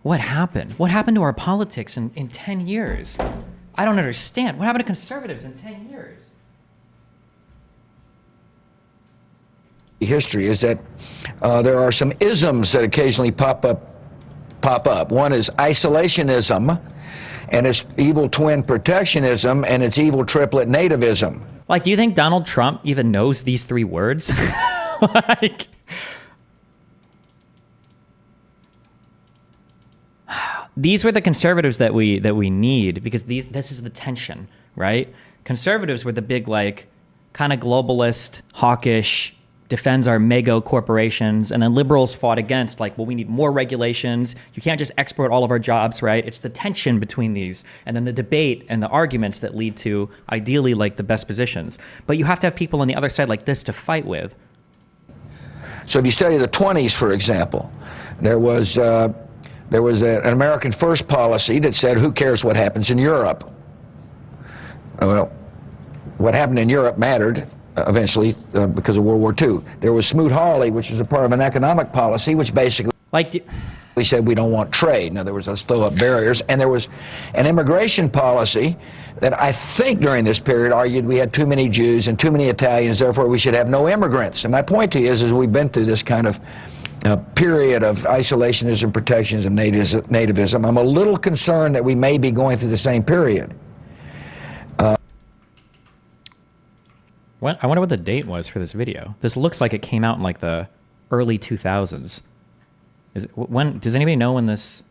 What happened? What happened to our politics in 10 years? I don't understand. What happened to conservatives in 10 years? History is that there are some isms that occasionally pop up. One is isolationism, and its evil twin protectionism, and its evil triplet nativism. Like, do you think Donald Trump even knows these three words? Like, these were the conservatives that we need, because this is the tension, right? Conservatives were the big, like, kind of globalist, hawkish, defends our mega corporations, and then liberals fought against, like, well, we need more regulations. You can't just export all of our jobs, right? It's the tension between these, and then the debate and the arguments that lead to, ideally, like, the best positions. But you have to have people on the other side like this to fight with. So if you study the 20s, for example, there was an American first policy that said, who cares what happens in Europe? Well, what happened in Europe mattered eventually because of World War II. There was Smoot-Hawley, which was a part of an economic policy, which basically... Like, We said we don't want trade. In other words, let's throw up barriers. And there was an immigration policy that I think during this period argued we had too many Jews and too many Italians, therefore we should have no immigrants. And my point to you is we've been through this kind of period of isolationism, protectionism, nativism. I'm a little concerned that we may be going through the same period. I wonder what the date was for this video. This looks like it came out in like the early 2000s. When does anybody know when this?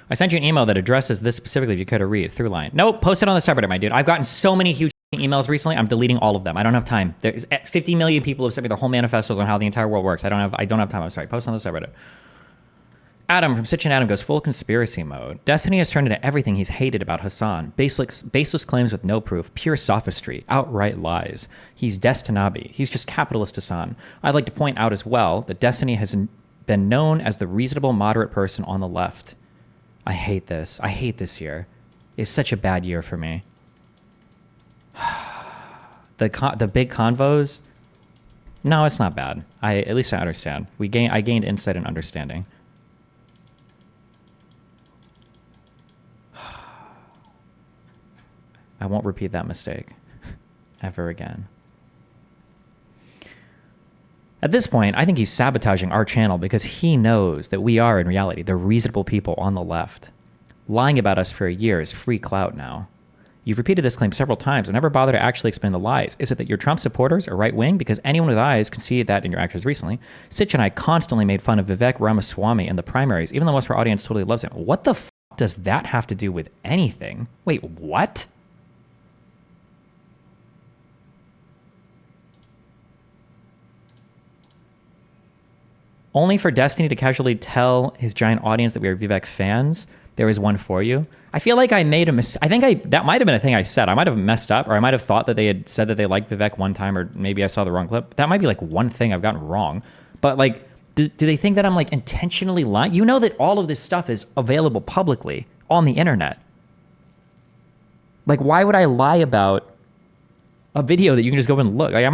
I sent you an email that addresses this specifically if you care to read through line. Nope, post it on the subreddit, my dude. I've gotten so many huge emails recently. I'm deleting all of them. I don't have time. There's 50 million people have sent me their whole manifestos on how the entire world works. I don't have time. I'm sorry. Post on the subreddit. Adam from Sitch and Adam goes full conspiracy mode. Destiny has turned into everything he's hated about Hassan. Baseless claims with no proof, pure sophistry, outright lies. He's Destinabi. He's just capitalist Hassan. I'd like to point out as well that Destiny has been known as the reasonable, moderate person on the left. I hate this. I hate this year. It's such a bad year for me. The big convos? No, it's not bad. At least I understand. I gained insight and understanding. I won't repeat that mistake ever again. At this point, I think he's sabotaging our channel because he knows that we are, in reality, the reasonable people on the left. Lying about us for a year is free clout now. You've repeated this claim several times and never bothered to actually explain the lies. Is it that you're Trump supporters or right-wing? Because anyone with eyes can see that in your actions recently. Sitch and I constantly made fun of Vivek Ramaswamy in the primaries, even though most of our audience totally loves him. What the f*** does that have to do with anything? Wait, what? Only for Destiny to casually tell his giant audience that we are Vivek fans. There is one for you. I feel like I made a mistake. I think that might have been a thing I said. I might have messed up, or I might have thought that they had said that they liked Vivek one time, or maybe I saw the wrong clip. That might be like one thing I've gotten wrong. But like, do they think that I'm like intentionally lying? You know that all of this stuff is available publicly on the internet. Like, why would I lie about a video that you can just go and look? Like, I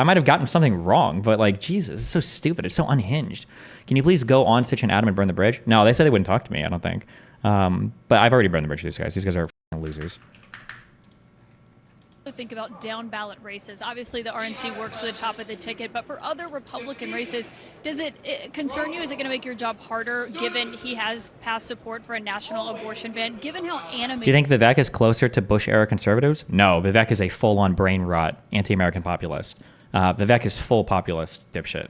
might have gotten something wrong, but like, Jesus, it's so stupid. It's so unhinged. Can you please go on Sitch and Adam and burn the bridge? No, they said they wouldn't talk to me, I don't think. But I've already burned the bridge to these guys. These guys are f***ing losers. Think about down ballot races. Obviously, the RNC works to the top of the ticket, but for other Republican races, does it concern you? Is it going to make your job harder, given he has past support for a national abortion ban? Given how animated, do you think Vivek is closer to Bush-era conservatives? No, Vivek is a full-on brain rot anti-American populist. Vivek is full populist dipshit.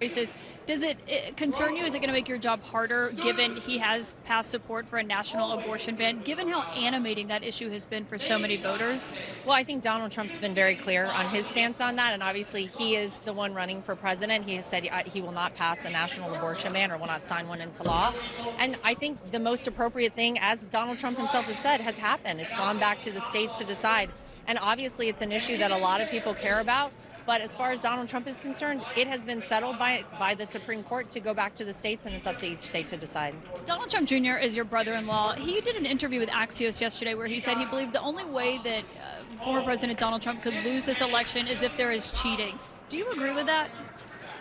Races. Does it concern you? Is it going to make your job harder, given he has past support for a national abortion ban, given how animating that issue has been for so many voters? Well, I think Donald Trump's been very clear on his stance on that, and obviously he is the one running for president. He has said he will not pass a national abortion ban or will not sign one into law. And I think the most appropriate thing, as Donald Trump himself has said, has happened. It's gone back to the states to decide. And obviously it's an issue that a lot of people care about. But as far as Donald Trump is concerned, it has been settled by the Supreme Court to go back to the states, and it's up to each state to decide. Donald Trump Jr. is your brother-in-law. He did an interview with Axios yesterday where he said he believed the only way that former President Donald Trump could lose this election is if there is cheating. Do you agree with that?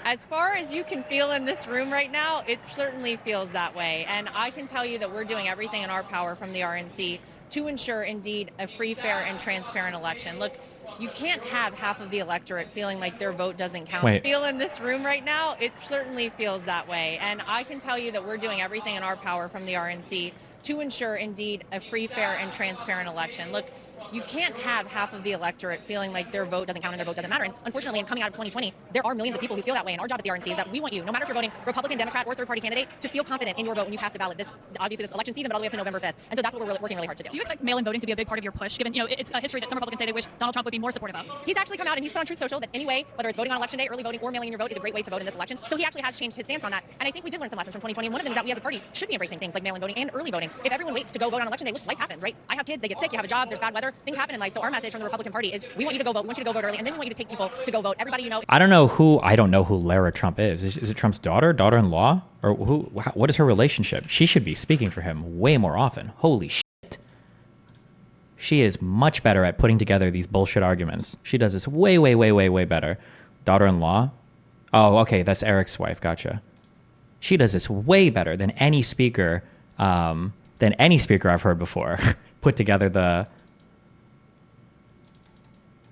As far as you can feel in this room right now, it certainly feels that way. And I can tell you that we're doing everything in our power from the RNC to ensure, indeed, a free, fair, and transparent election. Look, you can't have half of the electorate feeling like their vote doesn't count. Wait. Feel in this room right now, it certainly feels that way. And I can tell you that we're doing everything in our power from the RNC to ensure, indeed, a free, fair, and transparent election. Look, you can't have half of the electorate feeling like their vote doesn't count and their vote doesn't matter. And unfortunately, in coming out of 2020, there are millions of people who feel that way. And our job at the RNC is that we want you, no matter if you're voting Republican, Democrat, or third-party candidate, to feel confident in your vote when you cast a ballot. Obviously this election season, but all the way up to November 5th. And so that's what we're working really hard to do. Do you expect mail-in voting to be a big part of your push, given it's a history that some Republicans say they wish Donald Trump would be more supportive of? He's actually come out and he's put on Truth Social that anyway, whether it's voting on election day, early voting, or mailing in your vote is a great way to vote in this election. So he actually has changed his stance on that. And I think we did learn some lessons from 2020. And one of them is that we as a party should be embracing things like mail-in voting and early voting. If everyone waits to go vote on election day, look, life happens, right? I have kids, they get sick, you have a job, there's bad weather, things happen in life. So our message from the Republican Party is we want you to go vote. We want you to go vote early, and then we want you to take people to go vote. Everybody you know. I don't know who Lara Trump is. Is it Trump's daughter-in-law? Or what is her relationship? She should be speaking for him way more often. Holy shit. She is much better at putting together these bullshit arguments. She does this way, way, way, way, way better. Daughter-in-law? Oh, okay, that's Eric's wife. Gotcha. She does this way better than any speaker I've heard before. Put together the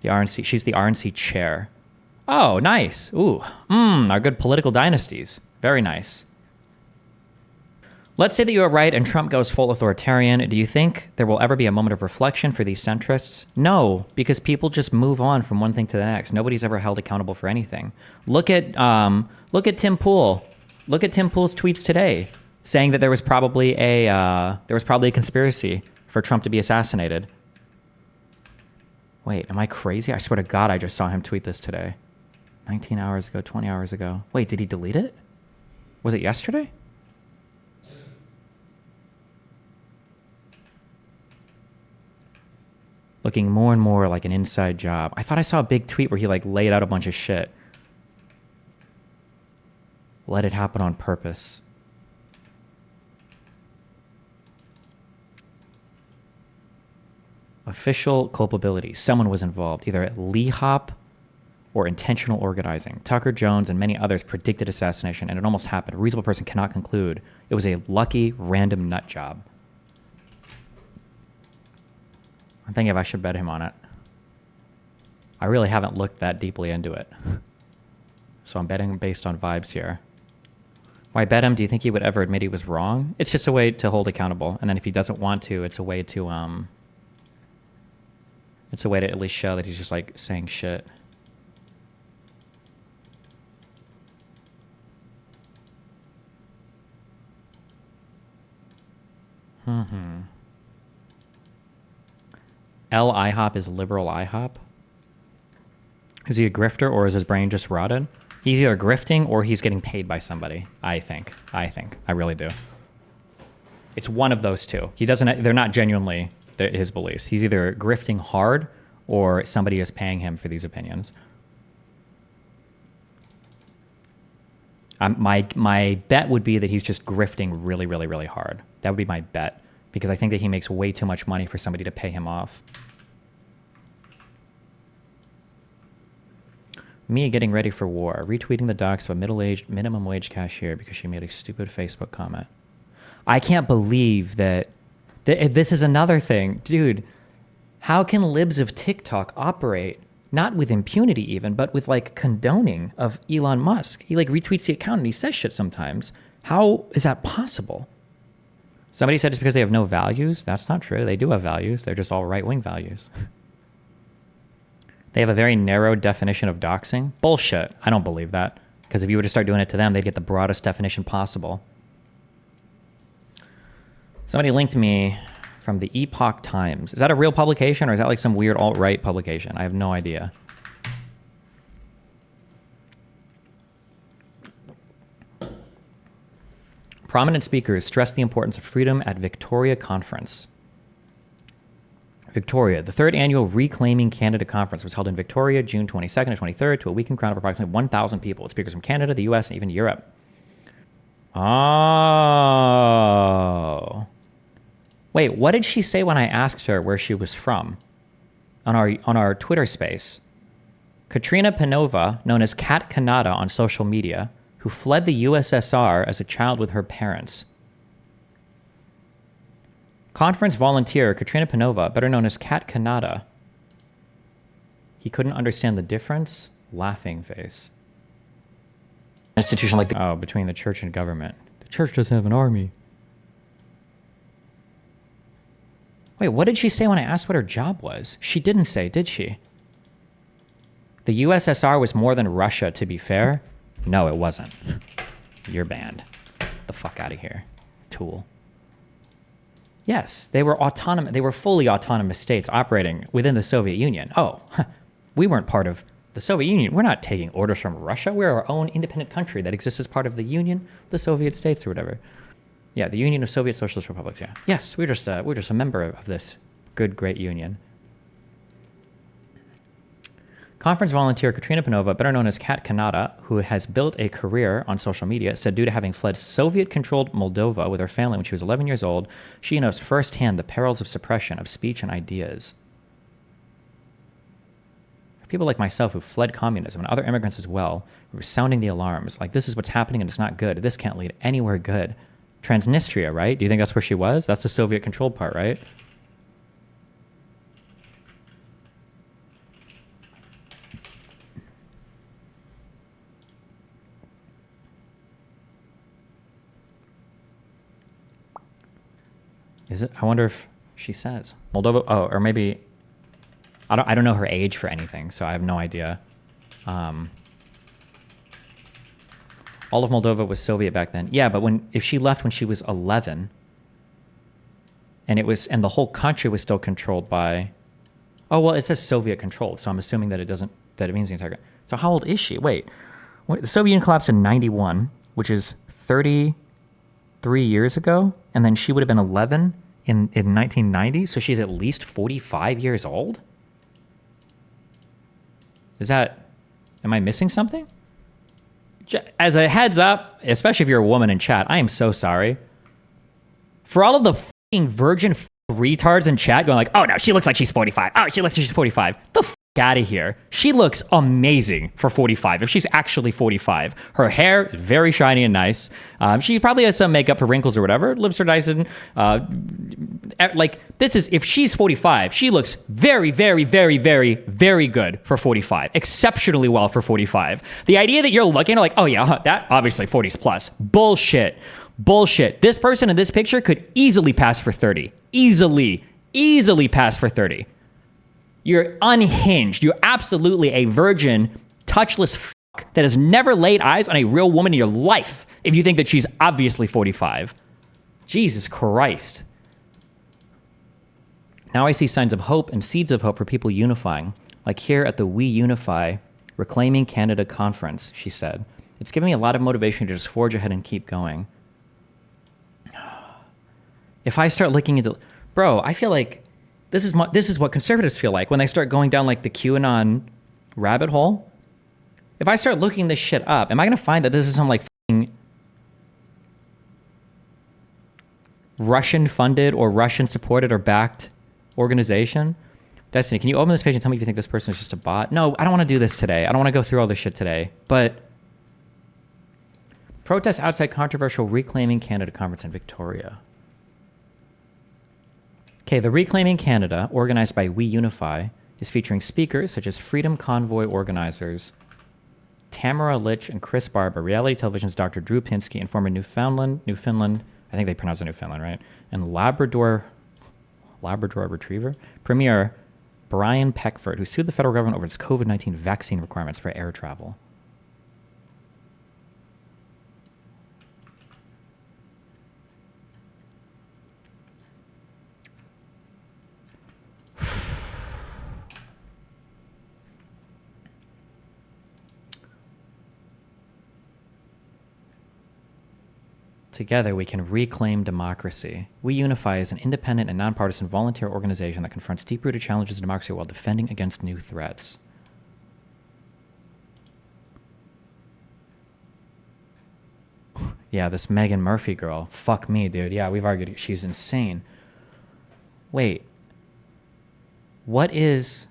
RNC. She's the RNC chair. Oh, nice. Ooh, our good political dynasties. Very nice. Let's say that you are right and Trump goes full authoritarian. Do you think there will ever be a moment of reflection for these centrists? No, because people just move on from one thing to the next. Nobody's ever held accountable for anything. Look at Tim Pool. Look at Tim Pool's tweets today, saying that there was probably a conspiracy for Trump to be assassinated. Wait, am I crazy? I swear to God, I just saw him tweet this today. 19 hours ago, 20 hours ago. Wait, did he delete it? Was it yesterday? Looking more and more like an inside job. I thought I saw a big tweet where he like laid out a bunch of shit. Let it happen on purpose. Official culpability. Someone was involved, either at Lee Hop or intentional organizing. Tucker Jones and many others predicted assassination, and it almost happened. A reasonable person cannot conclude it was a lucky, random nut job. I'm thinking if I should bet him on it. I really haven't looked that deeply into it. So I'm betting based on vibes here. Why bet him? Do you think he would ever admit he was wrong? It's just a way to hold accountable. And then if he doesn't want to, it's a way to at least show that he's just like saying shit. L IHOP is liberal IHOP. Is he a grifter or is his brain just rotted? He's either grifting or he's getting paid by somebody. I think. I really do. It's one of those two. They're not genuinely his beliefs. He's either grifting hard or somebody is paying him for these opinions. My bet would be that he's just grifting really, really, really hard. That would be my bet, because I think that he makes way too much money for somebody to pay him off. Mia getting ready for war. Retweeting the docs of a middle-aged minimum wage cashier because she made a stupid Facebook comment. I can't believe that... This is another thing. Dude, how can libs of TikTok operate, not with impunity even, but with like condoning of Elon Musk? He like retweets the account and he says shit sometimes. How is that possible? Somebody said it's because they have no values. That's not true. They do have values. They're just all right-wing values. They have a very narrow definition of doxing. Bullshit. I don't believe that. Because if you were to start doing it to them, they'd get the broadest definition possible. Somebody linked me from the Epoch Times. Is that a real publication or is that like some weird alt-right publication? I have no idea. Prominent speakers stress the importance of freedom at Victoria Conference. Victoria, the third annual Reclaiming Canada Conference was held in Victoria, June 22nd and 23rd, to a weekend crowd of approximately 1,000 people, with speakers from Canada, the US, and even Europe. Oh. Wait, what did she say when I asked her where she was from? On our Twitter space. Katrina Panova, known as Kat Kanada on social media, who fled the USSR as a child with her parents. Conference volunteer Katrina Panova, better known as Kat Kanada. He couldn't understand the difference? Laughing face. Institution like the... Oh, between the church and government. The church doesn't have an army. Wait, what did she say when I asked what her job was? She didn't say, did she? The USSR was more than Russia, to be fair. No, it wasn't. You're banned. Get the fuck out of here, tool. Yes, they were autonomous. They were fully autonomous states operating within the Soviet Union. Oh, we weren't part of the Soviet Union. We're not taking orders from Russia. We're our own independent country that exists as part of the Union, the Soviet states, or whatever. Yeah, the Union of Soviet Socialist Republics. Yeah. Yes, we're just a member of this good, great union. Conference volunteer Katrina Panova, better known as Kat Kanata, who has built a career on social media, said due to having fled Soviet-controlled Moldova with her family when she was 11 years old, she knows firsthand the perils of suppression of speech and ideas. People like myself who fled communism and other immigrants as well were sounding the alarms. Like, this is what's happening and it's not good. This can't lead anywhere good. Transnistria, right? Do you think that's where she was? That's the Soviet-controlled part, right? Is it? I wonder if she says Moldova. Oh, or maybe I don't know her age for anything, so I have no idea. All of Moldova was Soviet back then. Yeah, but if she left when she was 11, and the whole country was still controlled by. Oh well, it says Soviet controlled, so I'm assuming that it means the entire. So how old is she? Wait, the Soviet Union collapsed in '91, which is 33 years ago, and then she would have been 11 in 1990, so she's at least 45 years old? Am I missing something? As a heads up, especially if you're a woman in chat, I am so sorry. For all of the fucking virgin retards in chat going like, oh no, she looks like she's 45. Oh, she looks like she's 45. The fuck out of here. She looks amazing for 45, if she's actually 45. Her hair is very shiny and nice. She probably has some makeup for wrinkles or whatever. Lips are nice and if she's 45, she looks very, very, very, very, very good for 45. Exceptionally well for 45. The idea that you're looking like, oh yeah, that obviously 40s plus. Bullshit. This person in this picture could easily pass for 30. Easily pass for 30. You're unhinged. You're absolutely a virgin, touchless fuck that has never laid eyes on a real woman in your life if you think that she's obviously 45. Jesus Christ. Now I see signs of hope and seeds of hope for people unifying, like here at the We Unify Reclaiming Canada conference, she said. It's given me a lot of motivation to just forge ahead and keep going. If I start looking at Bro, I feel like this is what conservatives feel like when they start going down like the QAnon rabbit hole. If I start looking this shit up, am I going to find that this is some like fucking Russian funded or Russian supported or backed organization? Destiny, can you open this page and tell me if you think this person is just a bot? No, I don't want to do this today. I don't want to go through all this shit today. But protests outside controversial Reclaiming Canada conference in Victoria. Okay, the Reclaiming Canada, organized by We Unify, is featuring speakers such as Freedom Convoy organizers Tamara Litch and Chris Barber, reality television's Dr. Drew Pinsky, and former Newfoundland, I think they pronounce it Newfoundland, right? And Labrador Retriever Premier Brian Peckford, who sued the federal government over its COVID-19 vaccine requirements for air travel. Together, we can reclaim democracy. We Unify is an independent and nonpartisan volunteer organization that confronts deep-rooted challenges to democracy while defending against new threats. Yeah, this Megan Murphy girl. Fuck me, dude. Yeah, we've argued. She's insane. Wait. What is...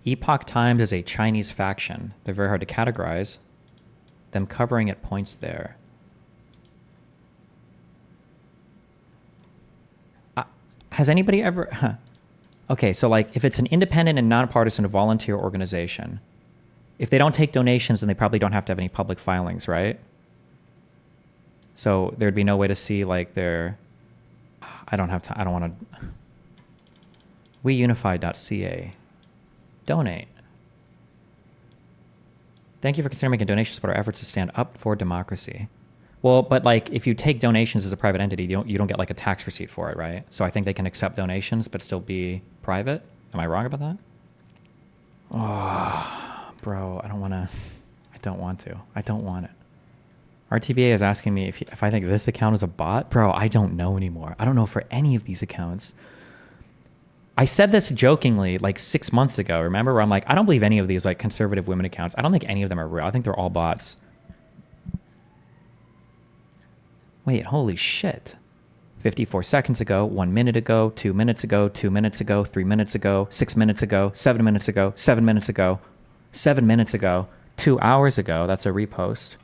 Epoch Times is a Chinese faction. They're very hard to categorize. Them covering at points there. Has anybody ever... Huh. Okay, so like if it's an independent and nonpartisan volunteer organization, if they don't take donations, then they probably don't have to have any public filings, right? So there'd be no way to see like their... I don't want to... WeUnify.ca. Donate. Thank you for considering making donations to support our efforts to stand up for democracy. Well, but like if you take donations as a private entity, you don't get like a tax receipt for it, right? So I think they can accept donations but still be private. Am I wrong about that? Oh, bro, I don't want it. RTBA is asking me if I think this account is a bot. Bro, I don't know anymore. I don't know for any of these accounts. I said this jokingly like 6 months ago, remember, where I'm like, I don't believe any of these like conservative women accounts. I don't think any of them are real. I think they're all bots. Wait, holy shit. 54 seconds ago, 1 minute ago, 2 minutes ago, 2 minutes ago, 3 minutes ago, 6 minutes ago, 7 minutes ago, 7 minutes ago, 7 minutes ago, 2 hours ago, that's a repost.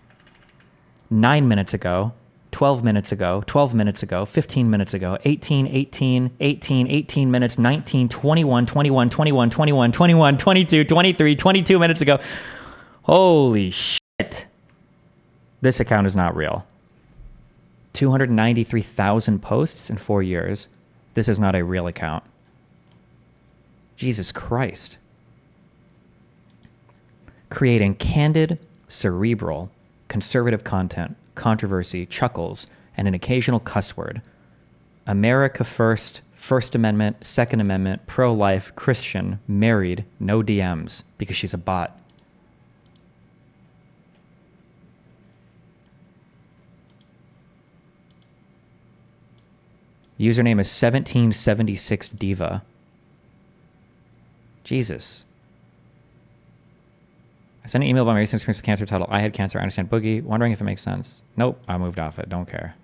9 minutes ago, 12 minutes ago, 12 minutes ago, 15 minutes ago, 18, 18, 18, 18 minutes, 19, 21, 21, 21, 21, 21, 22, 23, 22 minutes ago. Holy shit. This account is not real. 293,000 posts in 4 years. This is not a real account. Jesus Christ. Creating candid, cerebral, conservative content, controversy, chuckles, and an occasional cuss word. America first, First Amendment, Second Amendment, pro-life, Christian, married, no DMs, because she's a bot. Username is 1776 Diva. Jesus. I sent an email about my recent experience with cancer titled, I had cancer, I understand boogie. Wondering if it makes sense. Nope, I moved off it. Don't care.